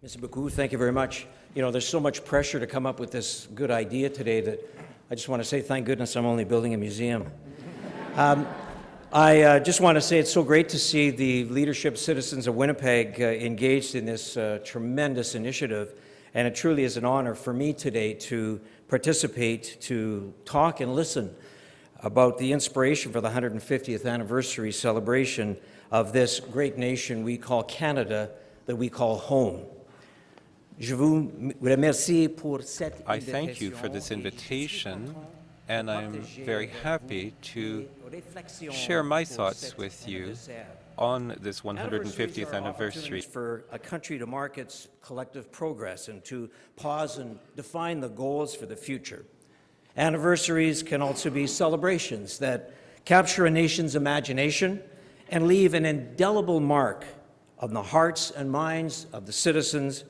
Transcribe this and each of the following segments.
Mr. Baku, thank you very much. You know, there's so much pressure to come up with this good idea today that I just want to say, thank goodness I'm only building a museum. I just want to say it's so great to see the leadership citizens of Winnipeg engaged in this tremendous initiative, and it truly is an honor for me today to participate, to talk and listen about the inspiration for the 150th anniversary celebration of this great nation we call Canada, that we call home. I thank you for this invitation, and I'm very happy to share my thoughts with you on this 150th anniversary. For a country to mark its collective progress and to pause and define the goals for the future. Anniversaries can also be celebrations that capture a nation's imagination and leave an indelible mark on the hearts and minds of the citizens.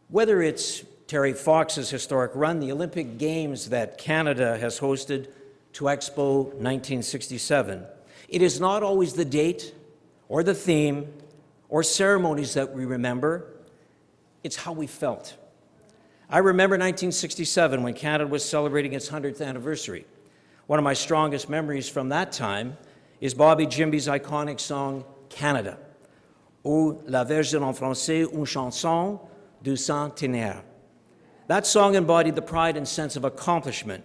Whether it's Terry Fox's historic run, the Olympic Games that Canada has hosted to Expo 1967, it is not always the date or the theme or ceremonies that we remember, it's how we felt. I remember 1967 when Canada was celebrating its 100th anniversary. One of my strongest memories from that time is Bobby Jimby's iconic song, Canada, ou la version en français, une chanson du centenaire. That song embodied the pride and sense of accomplishment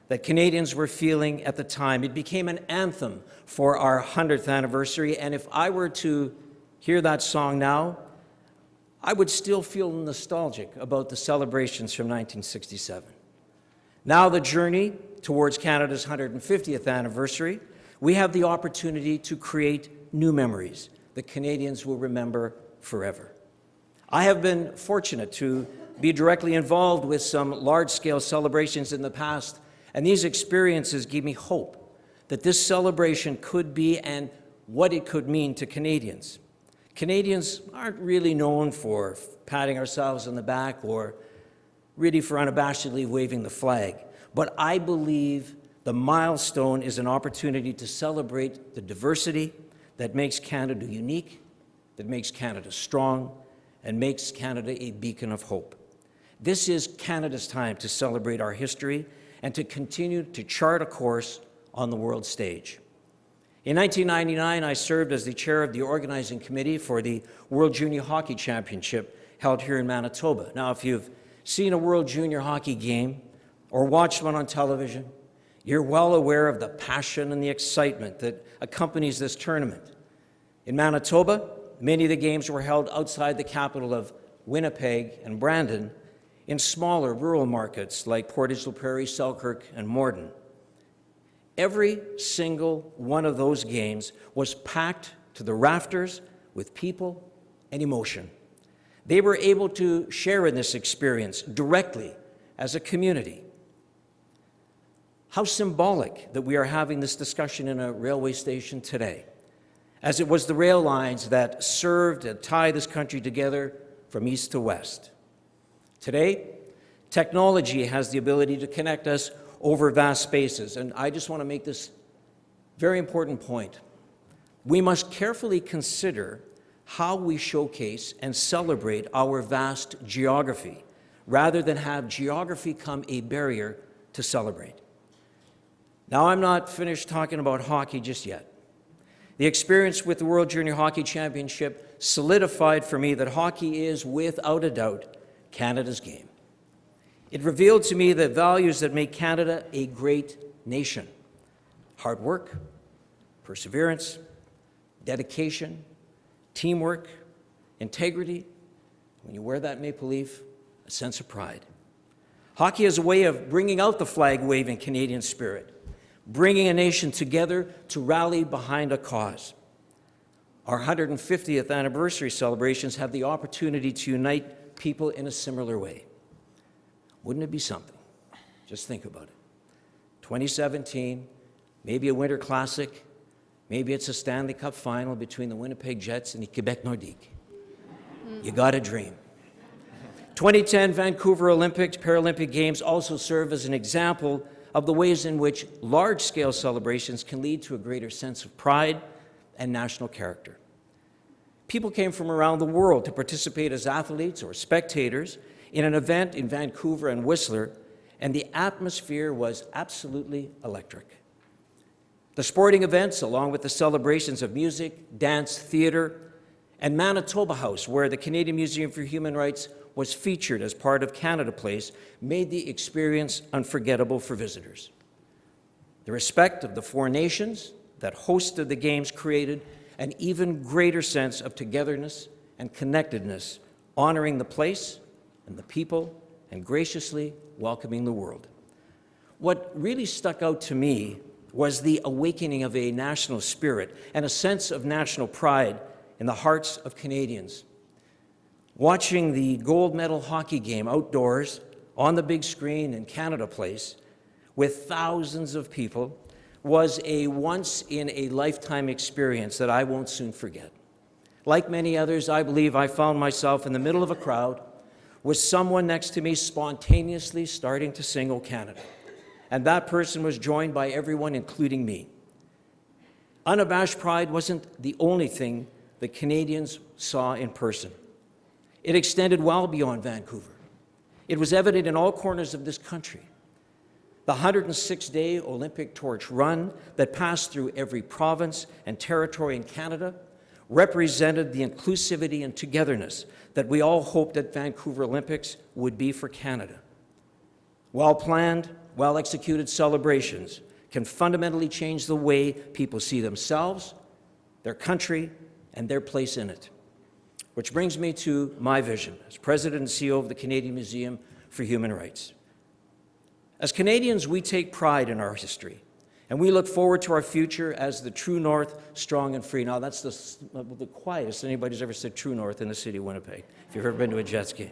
that Canadians were feeling at the time. It became an anthem for our 100th anniversary, and if I were to hear that song now, I would still feel nostalgic about the celebrations from 1967. Now the journey towards Canada's 150th anniversary, we have the opportunity to create new memories that Canadians will remember forever. I have been fortunate to be directly involved with some large-scale celebrations in the past, and these experiences give me hope that this celebration could be and what it could mean to Canadians. Canadians aren't really known for patting ourselves on the back or really for unabashedly waving the flag, but I believe the milestone is an opportunity to celebrate the diversity that makes Canada unique, that makes Canada strong, and makes Canada a beacon of hope. This is Canada's time to celebrate our history and to continue to chart a course on the world stage. In 1999, I served as the chair of the organizing committee for the World Junior Hockey Championship held here in Manitoba. Now, if you've seen a World Junior Hockey game or watched one on television, you're well aware of the passion and the excitement that accompanies this tournament. In Manitoba, many of the games were held outside the capital of Winnipeg and Brandon in smaller rural markets like Portage-la-Prairie, Selkirk, and Morden. Every single one of those games was packed to the rafters with people and emotion. They were able to share in this experience directly as a community. How symbolic that we are having this discussion in a railway station today, as it was the rail lines that served and tie this country together from east to west. Today, technology has the ability to connect us over vast spaces, and I just want to make this very important point. We must carefully consider how we showcase and celebrate our vast geography, rather than have geography come a barrier to celebrate. Now, I'm not finished talking about hockey just yet. The experience with the World Junior Hockey Championship solidified for me that hockey is, without a doubt, Canada's game. It revealed to me the values that make Canada a great nation: hard work, perseverance, dedication, teamwork, integrity. When you wear that maple leaf, a sense of pride. Hockey is a way of bringing out the flag-waving Canadian spirit, bringing a nation together to rally behind a cause. Our 150th anniversary celebrations have the opportunity to unite people in a similar way. Wouldn't it be something? Just think about it. 2017, maybe a Winter Classic, maybe it's a Stanley Cup final between the Winnipeg Jets and the Quebec Nordique. You got a dream. 2010 Vancouver Olympics, Paralympic Games also serve as an example of the ways in which large-scale celebrations can lead to a greater sense of pride and national character. People came from around the world to participate as athletes or spectators in an event in Vancouver and Whistler, and the atmosphere was absolutely electric. The sporting events, along with the celebrations of music, dance, theater, and Manitoba House, where the Canadian Museum for Human Rights was featured as part of Canada Place, made the experience unforgettable for visitors. The respect of the four nations that hosted the Games created an even greater sense of togetherness and connectedness, honoring the place and the people and graciously welcoming the world. What really stuck out to me was the awakening of a national spirit and a sense of national pride in the hearts of Canadians. Watching the gold medal hockey game outdoors on the big screen in Canada Place with thousands of people was a once-in-a-lifetime experience that I won't soon forget. Like many others, I believe I found myself in the middle of a crowd with someone next to me spontaneously starting to sing "O Canada." And that person was joined by everyone, including me. Unabashed pride wasn't the only thing the Canadians saw in person. It extended well beyond Vancouver. It was evident in all corners of this country. The 106-day Olympic torch run that passed through every province and territory in Canada represented the inclusivity and togetherness that we all hoped that Vancouver Olympics would be for Canada. Well-planned, well-executed celebrations can fundamentally change the way people see themselves, their country, and their place in it. Which brings me to my vision as President and CEO of the Canadian Museum for Human Rights. As Canadians, we take pride in our history, and we look forward to our future as the true north, strong and free. Now, that's the quietest anybody's ever said true north in the city of Winnipeg, if you've ever been to a Jets game.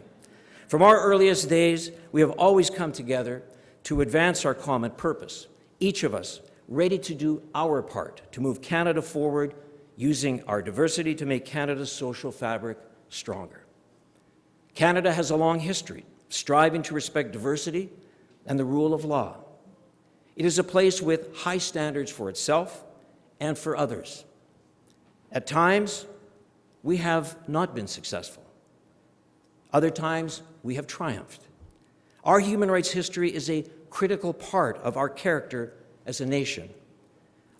From our earliest days, we have always come together to advance our common purpose, each of us ready to do our part to move Canada forward, using our diversity to make Canada's social fabric stronger. Canada has a long history, striving to respect diversity and the rule of law. It is a place with high standards for itself and for others. At times, we have not been successful. Other times, we have triumphed. Our human rights history is a critical part of our character as a nation.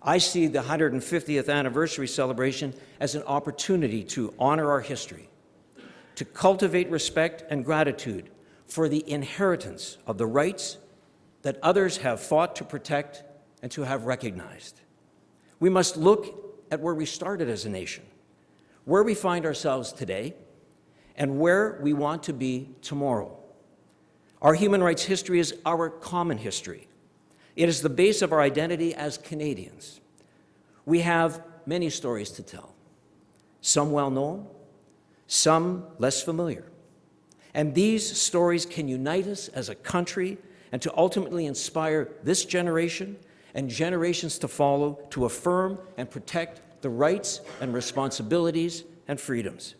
I see the 150th anniversary celebration as an opportunity to honor our history, to cultivate respect and gratitude for the inheritance of the rights that others have fought to protect and to have recognized. We must look at where we started as a nation, where we find ourselves today, and where we want to be tomorrow. Our human rights history is our common history. It is the base of our identity as Canadians. We have many stories to tell, some well-known, some less familiar. And these stories can unite us as a country and to ultimately inspire this generation and generations to follow to affirm and protect the rights and responsibilities and freedoms.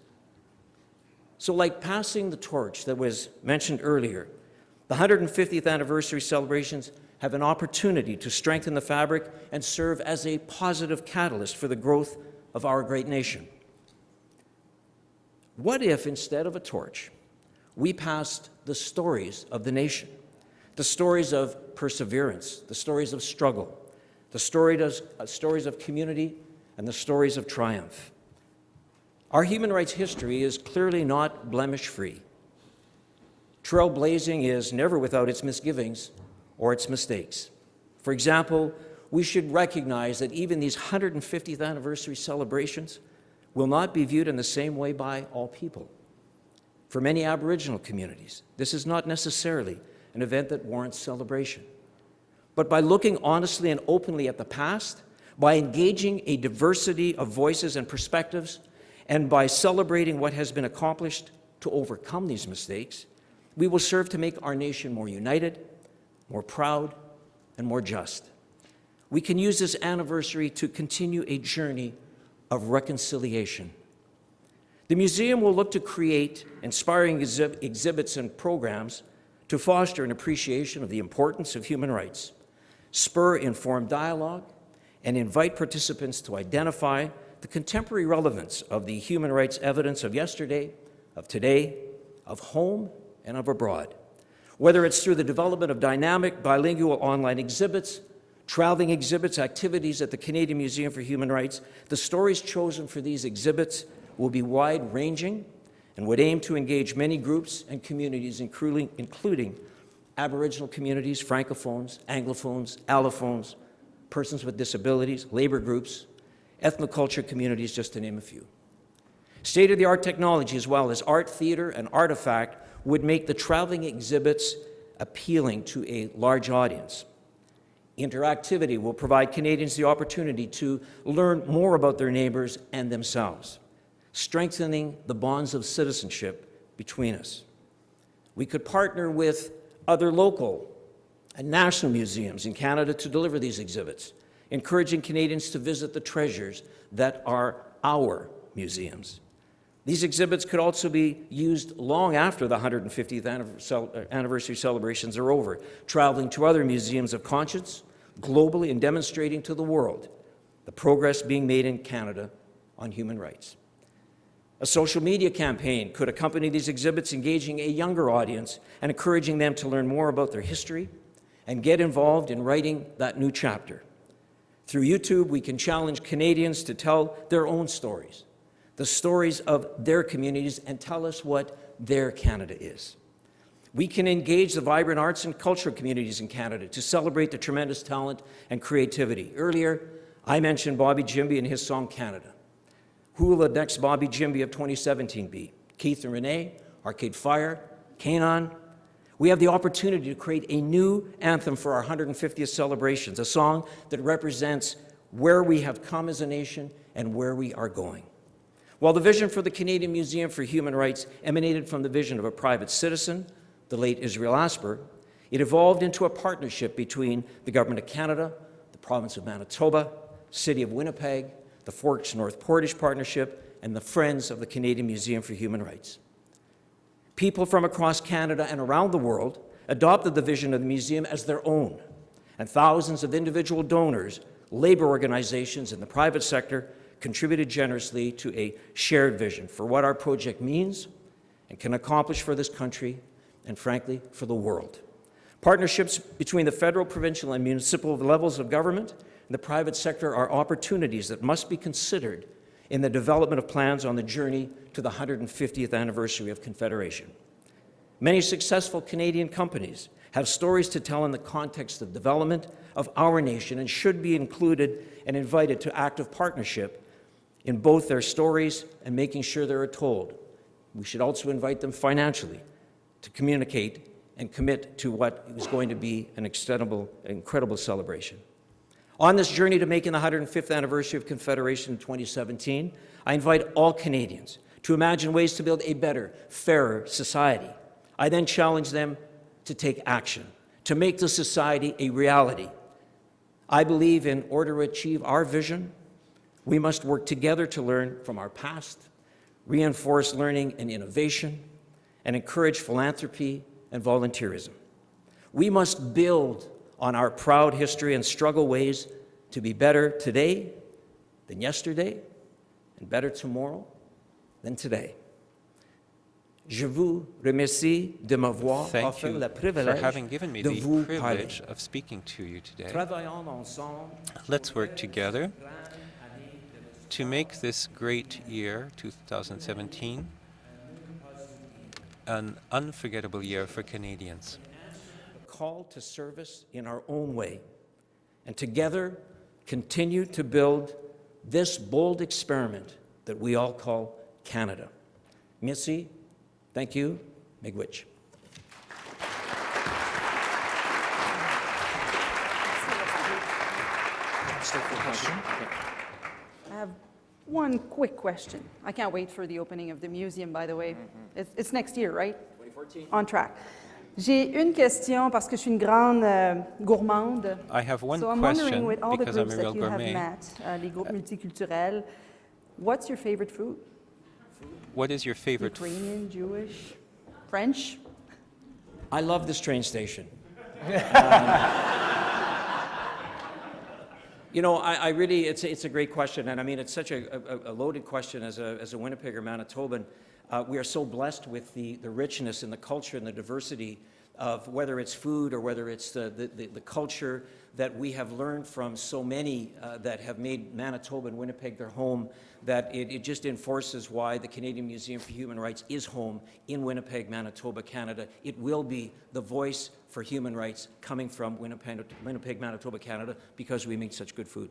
So like passing the torch that was mentioned earlier, the 150th anniversary celebrations have an opportunity to strengthen the fabric and serve as a positive catalyst for the growth of our great nation. What if, instead of a torch, we passed the stories of the nation, the stories of perseverance, the stories of struggle, the stories of community, and the stories of triumph? Our human rights history is clearly not blemish-free. Trailblazing is never without its misgivings or its mistakes. For example, we should recognize that even these 150th anniversary celebrations will not be viewed in the same way by all people. For many Aboriginal communities, this is not necessarily an event that warrants celebration. But by looking honestly and openly at the past, by engaging a diversity of voices and perspectives, and by celebrating what has been accomplished to overcome these mistakes, we will serve to make our nation more united, more proud, and more just. We can use this anniversary to continue a journey of reconciliation. The museum will look to create inspiring exhibits and programs to foster an appreciation of the importance of human rights, spur informed dialogue, and invite participants to identify the contemporary relevance of the human rights evidence of yesterday, of today, of home, and of abroad. Whether it's through the development of dynamic bilingual online exhibits, traveling exhibits, activities at the Canadian Museum for Human Rights, the stories chosen for these exhibits will be wide-ranging and would aim to engage many groups and communities, including Aboriginal communities, Francophones, Anglophones, Allophones, persons with disabilities, labor groups, ethnoculture communities, just to name a few. State-of-the-art technology, as well as art, theater, and artifact, would make the traveling exhibits appealing to a large audience. Interactivity will provide Canadians the opportunity to learn more about their neighbors and themselves, strengthening the bonds of citizenship between us. We could partner with other local and national museums in Canada to deliver these exhibits, encouraging Canadians to visit the treasures that are our museums. These exhibits could also be used long after the 150th anniversary celebrations are over, traveling to other museums of conscience globally and demonstrating to the world the progress being made in Canada on human rights. A social media campaign could accompany these exhibits, engaging a younger audience and encouraging them to learn more about their history and get involved in writing that new chapter. Through YouTube, we can challenge Canadians to tell their own stories, the stories of their communities, and tell us what their Canada is. We can engage the vibrant arts and cultural communities in Canada to celebrate the tremendous talent and creativity. Earlier, I mentioned Bobby Jimby and his song, Canada. Who will the next Bobby Jimby of 2017 be? Keith and Renee, Arcade Fire, Kanon? We have the opportunity to create a new anthem for our 150th celebrations, a song that represents where we have come as a nation and where we are going. While the vision for the Canadian Museum for Human Rights emanated from the vision of a private citizen, the late Israel Asper, it evolved into a partnership between the Government of Canada, the Province of Manitoba, City of Winnipeg, the Forks North Portage Partnership, and the Friends of the Canadian Museum for Human Rights. People from across Canada and around the world adopted the vision of the museum as their own, and thousands of individual donors, labor organizations, and the private sector contributed generously to a shared vision for what our project means and can accomplish for this country and, frankly, for the world. Partnerships between the federal, provincial, and municipal levels of government and the private sector are opportunities that must be considered in the development of plans on the journey to the 150th anniversary of Confederation. Many successful Canadian companies have stories to tell in the context of development of our nation and should be included and invited to active partnership in both their stories and making sure they are told. We should also invite them financially to communicate and commit to what is going to be an incredible celebration. On this journey to making the 105th anniversary of Confederation in 2017, I invite all Canadians to imagine ways to build a better, fairer society. I then challenge them to take action, to make the society a reality. I believe in order to achieve our vision, we must work together to learn from our past, reinforce learning and innovation, and encourage philanthropy and volunteerism. We must build on our proud history and struggle ways to be better today than yesterday and better tomorrow than today. Je vous remercie de m'avoir offert le privilège for having given me de the vous privilege parler. of speaking to you today. Travaillons ensemble Let's work together to make this great year, 2017, an unforgettable year for Canadians. call to service in our own way, and together continue to build this bold experiment that we all call Canada. Merci. Thank you. Miigwech. I have one quick question. I can't wait for the opening of the museum, by the way. It's next year, right? 2014. On track. J'ai une question parce que je suis une grande gourmande. I have one So I'm question wondering, with all the because I'm groups a real that you have gourmet. met, les groupes multiculturels, what's your favorite food? What is your favorite Ukrainian, Jewish, French? I love this train station. You know, I really, it's a great question, and I mean, it's such a loaded question as a Winnipegger Manitoban. We are so blessed with the richness and the culture and the diversity of whether it's food or whether it's the culture that we have learned from so many that have made Manitoba and Winnipeg their home, that it just enforces why the Canadian Museum for Human Rights is home in Winnipeg, Manitoba, Canada. It will be the voice for human rights coming from Winnipeg, Manitoba, Canada, because we make such good food.